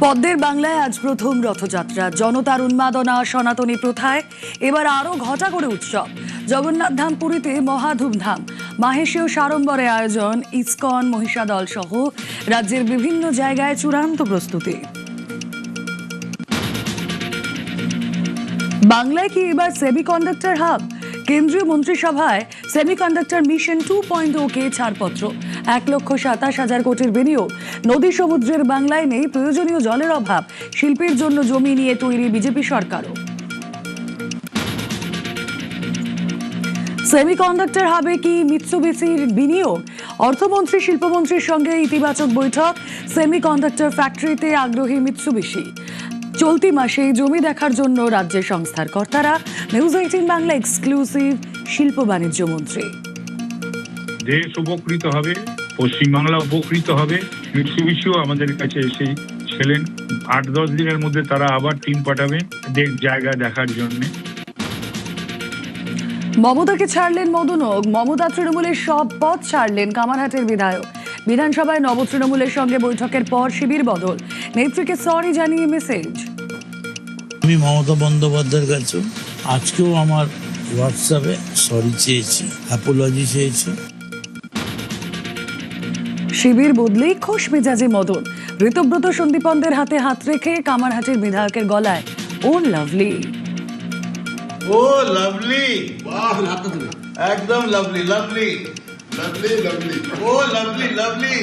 পদ্মের বাংলায় আজ প্রথম রথযাত্রা। জনতার উন্মাদনা, সনাতনী প্রথায় এবার আরো ঘটা করে উৎসব। জগন্নাথ ধাম পুরীতে মহা ধুমধাম, মাহেশেও সাড়ম্বরে আয়োজন। ইসকন, মহিষাদল সহ রাজ্যের বিভিন্ন জায়গায় চূড়ান্ত প্রস্তুতি। বাংলায় কি এবার সেমিকন্ডাক্টর হাব? কেন্দ্রীয় মন্ত্রিসভায় সেমিকন্ডাক্টর মিশন 2.0 কে ছাড়পত্র। 1,27,000 কোটির বিনিয়োগ। নদী সমুদ্রের বাংলায় নেই প্রয়োজনীয় জলের অভাব। শিল্পের জন্য জমি নিয়ে তৈরি বিজেপি সরকারও। সেমিকন্ডাক্টর হাবে কি মিৎসুবিশির বিনিয়োগ? অর্থমন্ত্রী, শিল্পমন্ত্রীর সঙ্গে ইতিবাচক বৈঠক। সেমিকন্ডাক্টর ফ্যাক্টরিতে আগ্রহী মিৎসুবিশি। চলতি মাসে জমি দেখার জন্য রাজ্যের সংস্থার কর্তারা। News 18 Bangla exclusive. শিল্প বাণিজ্য মন্ত্রী। দেশ উপকৃত হবে, পশ্চিমবাংলা উপকৃত হবে। মিৎসুবিশিও আমাদের কাছে এসে ছিলেন। 8-10 দিনের মধ্যে তারা আবার টিম পাঠাবে জায়গা দেখার জন্য। মমতাকে ছাড়লেন মদনক। মমতা তৃণমূলের সব পদ ছাড়লেন কামারহাটের বিধায়ক। বিধানসভায় নব তৃণমূলের সঙ্গে বৈঠকের পর শিবির বদল। নেত্রীকে সরি জানিয়ে মেসেজ। আমি মমতা বন্দ্যোপাধ্যায়ের কাছে আজকেও আমার হোয়াটসঅ্যাপে সরি চেয়েছি, অ্যাপোলজি চেয়েছি। শিবির বদলেই খোশ মেজাজে মদন। ঋতব্রত সন্দীপনদের হাতে হাত রেখে কামারহাটের বিধায়কের গলায় ও লাভলি। ও লাভলি, বাহ, একদম লাভলি লাভলি লাভলি লাভলি, ও লাভলি লাভলি।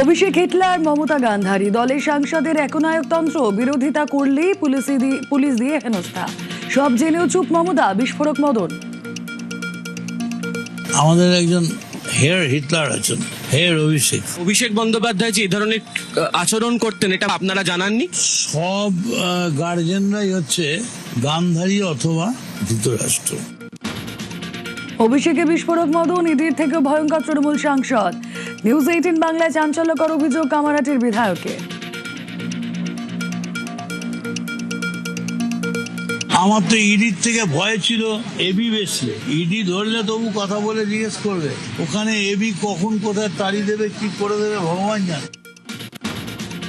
অভিষেক হিটলার, মমতা গান্ধারী দলের সাংসদের একনায়কতন্ত্র। বিরোধিতা করলেই পুলিশ দিয়ে হেনস্থা। সব জেনেও চুপ মমতা, বিস্ফোরক মদন। আমাদের একজন হেয়ার হিটলার আছেন, হেয়ার অভিষেক বন্দ্যোপাধ্যায় যে এই ধরনের আচরণ করতেন, এটা আপনারা জানাননি? সব গার্জেনরাই হচ্ছে গান্ধারী অথবা ধৃতরাষ্ট্র। অভিষেকে বিস্ফোরক মদন। ইডির থেকে ভয়ঙ্কর তৃণমূল সাংসদ। নিউজ 18 বাংলায় চাঞ্চল্যকর অভিযোগ কামারহাটের বিধায়কের। আমার তো ইডির থেকে ভয় ছিল এবি বেশি। ইডি ধরলে তবু কথা বলে জিজ্ঞেস করবে, ওখানে এবি কখন কোথায় তাড়ি দেবে, কি করে দেবে ভগবান জানে।